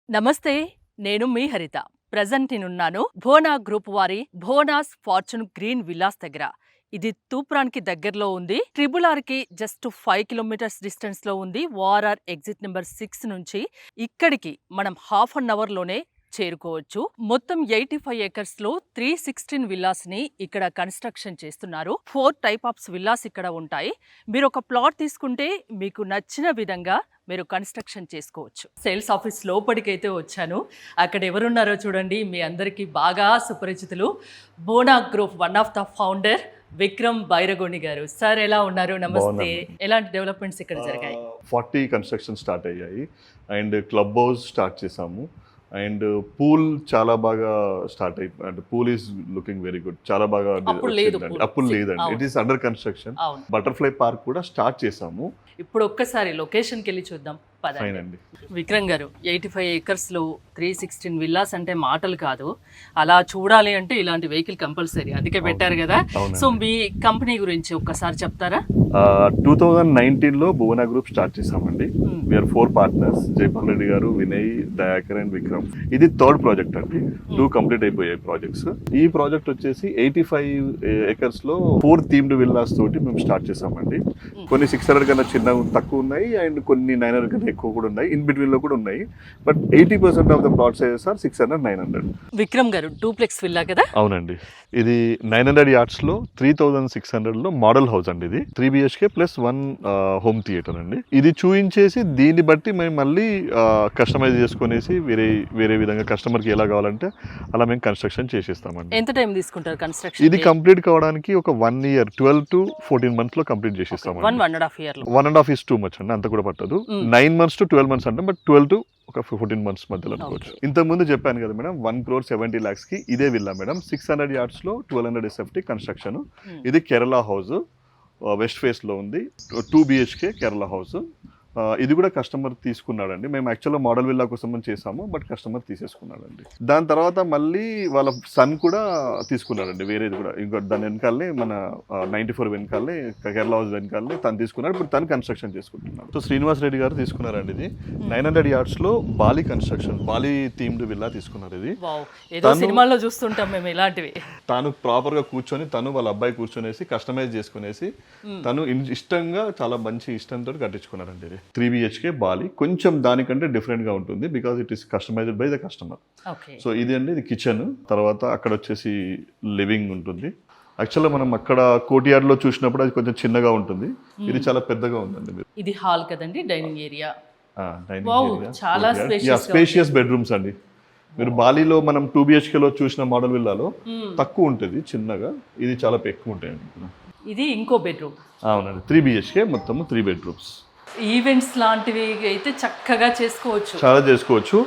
నమస్తే, నేను మీ హరిత. ప్రజెంట్ నేనున్నాను భోనా గ్రూప్ వారి భోనాస్ ఫార్చ్యూన్ గ్రీన్ విల్లాస్ దగ్గర. ఇది తూప్రాన్కి దగ్గరలో ఉంది. ట్రిబుల్ ఆర్కి జస్ట్ 5 కిలోమీటర్స్ డిస్టెన్స్ లో ఉంది. ఓఆర్ఆర్ ఎగ్జిట్ నెంబర్ 6 నుంచి ఇక్కడికి మనం హాఫ్ అన్ అవర్ లోనే చేరుకోవచ్చు. మొత్తం 85 ఏకర్స్ లో 316 విల్లాస్ ని ఇక్కడ కన్స్ట్రక్షన్ చేస్తున్నారు. 4 టైప్ ఆఫ్ విల్లాస్ ఇక్కడ ఉంటాయి. మీరు ఒక ప్లాట్ తీసుకుంటే మీకు నచ్చిన విధంగా మీరు కన్స్ట్రక్షన్ చేసుకోవచ్చు. సేల్స్ ఆఫీస్ లోపలికైతే వచ్చాను. అక్కడ ఎవరున్నారో చూడండి. మీ అందరికీ బాగా సుపరిచితులు Bhona group one of the founder Vikram Bairagoni గారు. సార్ ఎలా ఉన్నారు? నమస్తే. ఎలాంటి డెవలప్మెంట్స్ ఇక్కడ జరిగాయి? 40 కన్స్ట్రక్షన్ స్టార్ట్ అయ్యాయి అండ్ క్లబ్ హౌస్ స్టార్ట్ చేసాము అండ్ పూల్ చాలా బాగా స్టార్ట్ అయిపోయింది. అంటే pool is looking very good, చాలా బాగా. అప్పుడు లేదండి, it is under construction. Butterfly park కూడా స్టార్ట్ చేసాము. ఇప్పుడు ఒక్కసారి లొకేషన్కి వెళ్ళి చూద్దాం. పదండి. విక్రమ్ గారు, 85 ఏకర్స్ లో 316 విల్లాస్ అంటే మాటలు కాదు. అలా చూడాలి అంటే ఇలాంటి వెహికల్ కంపల్సరీ, అందుకే పెట్టారు కదా. సో మీ కంపెనీ గురించి ఒక్కసారి చెప్తారా? 2019 లో భువన గ్రూప్ స్టార్ట్ చేసామండి. వీఆర్ 4 పార్ట్నర్స్, జైపాల్ రెడ్డి గారు, వినయ్, దయాకర్ అండ్ విక్రమ్. ఇది థర్డ్ ప్రాజెక్ట్ అండి. 2 కంప్లీట్ అయిపోయాయి ప్రాజెక్ట్స్. ఈ ప్రాజెక్ట్ వచ్చేసి 85 ఏకర్స్ లో 4 థీమ్డ్ విల్లాస్ తోటి మేము స్టార్ట్ చేసామండి. కొన్ని 600 కన్నా చిన్న తక్కువ ఉన్నాయి అండ్ కొన్ని 900 కన్నా ఎక్కువ కూడా ఉన్నాయి. ఇన్ బిట్వీన్ లో కూడా ఉన్నాయి. But 80% of the plot sizes are 600, 900. Vikram garu, duplex villa కదా? అవునండి. ఇది 900 యార్డ్స్ లో 3600 లో మోడల్ హౌస్ అండి. ఇది 3 BHK ప్లస్ 1 హోమ్ థియేటర్ అండి. ఇది చూయించేసి దీన్ని బట్టి మేము మళ్ళీ కస్టమైజ్ చేసుకునేసి వేరే విధంగా కస్టమర్కి ఎలా కావాలంటే అలా మేము కన్స్ట్రక్షన్ చేసేస్తామండి. ఎంత టైం తీసుకుంటారు కన్స్ట్రక్షన్? ఇది కంప్లీట్ కావడానికి ఒక 1 year, 12 to 14 months లో కంప్లీట్ చేసేస్తామండి. 1.5 year లో. 1.5 is too much అండి, అంత కూడా పట్టదు. 9 months to 12 months అంటే, బట్ 12 to ఒక 14 months మధ్యలో అనుకోవచ్చు. ఇంతకు ముందు చెప్పాను కదా మేడం, 1,70,00,000 కి ఇదే విల్లా మేడం. 600 yards లో 1200 SFT కన్స్ట్రక్షన్. ఇది కేరళ హౌస్, వెస్ట్ ఫేస్ లో ఉంది. 2 BHK కేరళ హౌస్. ఇది కూడా కస్టమర్ తీసుకున్నాడండి. మేము యాక్చువల్గా మోడల్ విల్లా కోసం చేసాము, బట్ కస్టమర్ తీసేసుకున్నాడండి. దాని తర్వాత మళ్ళీ వాళ్ళ సన్ కూడా తీసుకున్నాడండి వేరేది కూడా. ఇంకో దాని వెనకాలనే మన 94 వెనకాలనే కేరళ హౌస్ వెనకాలనే తను తీసుకున్నాడు. ఇప్పుడు తను కన్స్ట్రక్షన్ చేసుకుంటున్నాడు. సో శ్రీనివాస్ రెడ్డి గారు తీసుకున్నారండి. ఇది 900 yards లో Bali construction, Bali themed villa తీసుకున్నారు. ఇది సినిమాల్లో చూస్తుంటాం మేము ఇలాంటివి. తాను ప్రాపర్ గా కూర్చొని, తను వాళ్ళ అబ్బాయి కూర్చొనేసి కస్టమైజ్ చేసుకునేసి తను ఇష్టంగా, చాలా మంచి ఇష్టంతో కట్టించుకున్నారండి. ఇది 3 BHK బాలి. కొంచెం దానికంటే డిఫరెంట్ గా ఉంటుంది because it is customized by the customer. So ఇది అండి, ఇది కిచెన్. తర్వాత అక్కడ వచ్చేసి లివింగ్ ఉంటుంది. యాక్చువల్గా మనం అక్కడ కోర్ట్యార్డ్ లో చూసినప్పుడు అది కొంచెం చిన్నగా ఉంటుంది. ఇది చాలా పెద్దగా ఉందండి. ఇది హాల్ కదండి, డైనింగ్ ఏరియా. చాలా స్పేషియస్ బెడ్రూమ్స్ అండి. మీరు బాలీలో మనం 2 BHK లో చూసిన మోడల్ విల్లాలో తక్కువ ఉంటుంది, చిన్నగా. ఇది చాలా ఎక్కువ ఉంటాయండి. ఇది ఇంకో బెడ్రూమ్. అవునండి, 3 BHK మొత్తం 3 bedrooms. ఈవెంట్స్ లాంటివి అయితే చక్కగా చేసుకోవచ్చు, చాలా చేసుకోవచ్చు.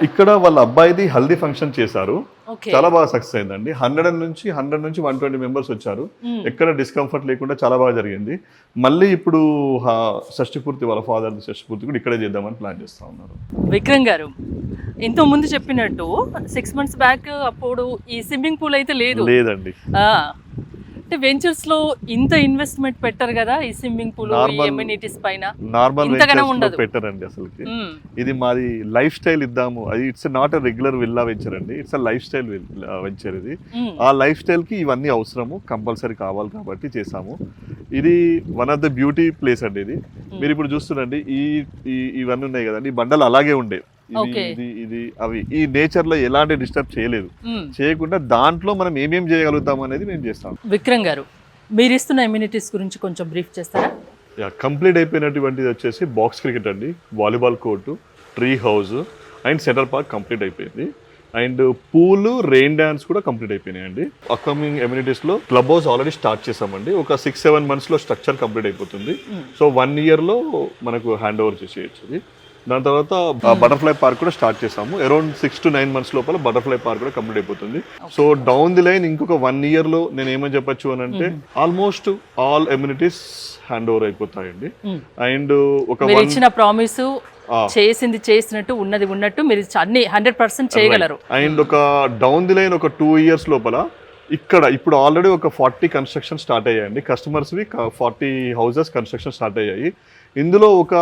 ఇక్కడ వాళ్ళ అబ్బాయిది హల్దీ ఫంక్షన్ చేశారు, చాలా బాగా సక్సెస్ అయిందండి. 100 నుంచి 120 మెంబర్స్ వచ్చారు. ఎక్కడ డిస్కంఫర్ట్ లేకుండా చాలా బాగా జరిగింది. మళ్ళీ ఇప్పుడు షష్ఠి పూర్తి, వాళ్ళ ఫాదర్ షష్ఠి పూర్తి కూడా ఇక్కడే చేద్దామని ప్లాన్ చేస్తా ఉన్నారు. విక్రమ్ గారు, ఎంతో ముందు చెప్పినట్టు 6 months బ్యాక్ అప్పుడు ఈ స్విమ్మింగ్ పూల్ అయితే లేదండి. అంటే వెంచర్స్ లో ఇంత ఇన్వెస్ట్మెంట్ పెట్టారు కదా, ఈ స్విమ్మింగ్ పూల్, ఎమ్యూనిటీస్ పైన నార్మల్ పెట్టారండి అసలు. ఇది మాది లైఫ్ స్టైల్ ఇద్దాము. అది it's not a regular villa venture అండి, ఇట్స్ లైఫ్ స్టైల్ వెంచర్. ఇది ఆ లైఫ్ స్టైల్ కి ఇవన్నీ అవసరము, కంపల్సరీ కావాలి కాబట్టి చేసాము. ఇది one of the beauty place అండి. ఇది మీరు ఇప్పుడు చూస్తున్నాండి, ఇవన్నీ ఉన్నాయి కదండి, ఈ బండలు అలాగే ఉండే. ఇది అవి ఈ నేచర్ లో ఎలాంటి డిస్టర్బ్ చేయకుండా దాంట్లో మనం ఏమేం చేయగలుగుతాం అనేది మేము చేస్తాం. విక్రమ్ గారు, మీరు ఇస్తున్న ఇమ్యూనిటీస్ గురించి కొంచెం బ్రీఫ్ చేస్తారా? కంప్లీట్ అయిపోయినటువంటిది వచ్చేసి బాక్స్ క్రికెట్ అండి, volleyball court, tree house and centre park complete అయిపోయింది. అండ్ పూల్, రెయిన్ డాన్స్ కూడా కంప్లీట్ అయిపోయినాయి అండి. అప్కమింగ్ ఎమ్యూనిటీస్ లో క్లబ్ హౌస్ ఆల్రెడీ స్టార్ట్ చేసామండి. ఒక 6-7 months లో స్ట్రక్చర్ కంప్లీట్ అయిపోతుంది. సో 1 year లో మనకు హ్యాండ్ ఓవర్ చేసేయచ్చు. దాని తర్వాత బటర్ఫ్లై పార్క్ కూడా స్టార్ట్ చేసాము. అరౌండ్ 6 to 9 months లోపల బటర్ఫ్లై పార్క్ కూడా కంప్లీట్ అయిపోతుంది. సో డౌన్ ది లైన్ ఇంకొక 1 year లో నేను ఏమని చెప్పొచ్చు అని అంటే, almost all amenities hand over అయిపోతాయండి. అండ్ ఒక ఇచ్చిన ప్రామిస్ చేసినట్టు ఉన్నట్టు మీరు అన్ని 100% చేయగలరు. అండ్ ఒక డౌన్ ది లైన్ ఒక 2 years లోపల ఇక్కడ ఇప్పుడు ఆల్రెడీ ఒక 40 కన్స్ట్రక్షన్ స్టార్ట్ అయ్యాయండి. కస్టమర్స్వి 40 houses కన్స్ట్రక్షన్ స్టార్ట్ అయ్యాయి. ఇందులో ఒక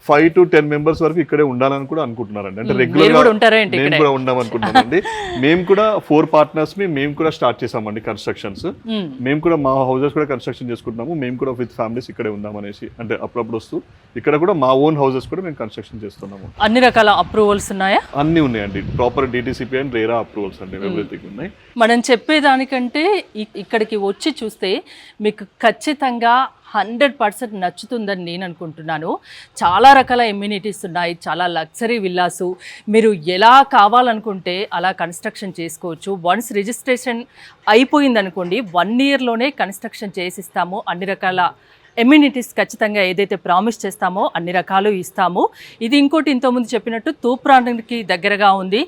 5 to 10 మెంబర్స్ వరకు ఇక్కడే ఉండాలని కూడా అనుకుంటున్నారండి. అంటే మీరు రెగ్యులర్ కూడా ఉంటారా ఏంటి మేము ఇక్కడే? కూడా ఉందాం అనుకుంటున్నామండి. మేము కూడా 4 పార్ట్నర్స్ మేము కూడా స్టార్ట్ చేసామండి కన్స్ట్రక్షన్స్. మేము కూడా మా హౌసెస్ కూడా కన్స్ట్రక్షన్ చేసుకుంటున్నాము. మేము కూడా విత్ ఫ్యామిలీస్ ఇక్కడే ఉందాం అనేసి, అంటే అప్పుడప్పుడు వస్తూ ఇక్కడ కూడా మా ఓన్ హౌసెస్ కూడా మేము కన్స్ట్రక్షన్ చేస్తున్నాము. అన్ని రకాల అప్రూవల్స్ ఉన్నాయా? అన్ని ఉన్నాయండి, proper DTCP and RERA approvals అండి, ఎవ్రీథింగ్ ఉన్నాయి. మనం చెప్పేదానికంటే ఇక్కడికి వచ్చి చూస్తే మీకు ఖచ్చితంగా 100% నచ్చుతుందని నేను అనుకుంటున్నాను. చాలా రకాల ఎమ్యూనిటీస్ ఉన్నాయి, చాలా లగ్జరీ విల్లాసు. మీరు ఎలా కావాలనుకుంటే అలా కన్స్ట్రక్షన్ చేసుకోవచ్చు. వన్స్ రిజిస్ట్రేషన్ అయిపోయిందనుకోండి 1 yearలోనే కన్స్ట్రక్షన్ చేసిస్తాము. అన్ని రకాల ఎమ్యూనిటీస్ ఖచ్చితంగా ఏదైతే ప్రామిస్ చేస్తామో అన్ని రకాలు ఇస్తాము. ఇది ఇంకోటి ఇంతకుముందు చెప్పినట్టు తూప్రాన్కి దగ్గరగా ఉంది.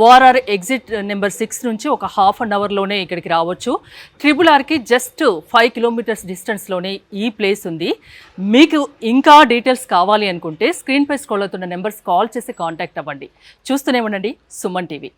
ORR ఎగ్జిట్ నెంబర్ 6 నుంచి ఒక ½ an hourలోనే ఇక్కడికి రావచ్చు. RRRకి జస్ట్ 5 kilometers డిస్టెన్స్లోనే ఈ ప్లేస్ ఉంది. మీకు ఇంకా డీటెయిల్స్ కావాలి అనుకుంటే స్క్రీన్పై స్క్రోల్ అవుతున్న నెంబర్స్ కాల్ చేసి కాంటాక్ట్ అవ్వండి. చూస్తూనే ఉండండి సుమన్ టీవీ.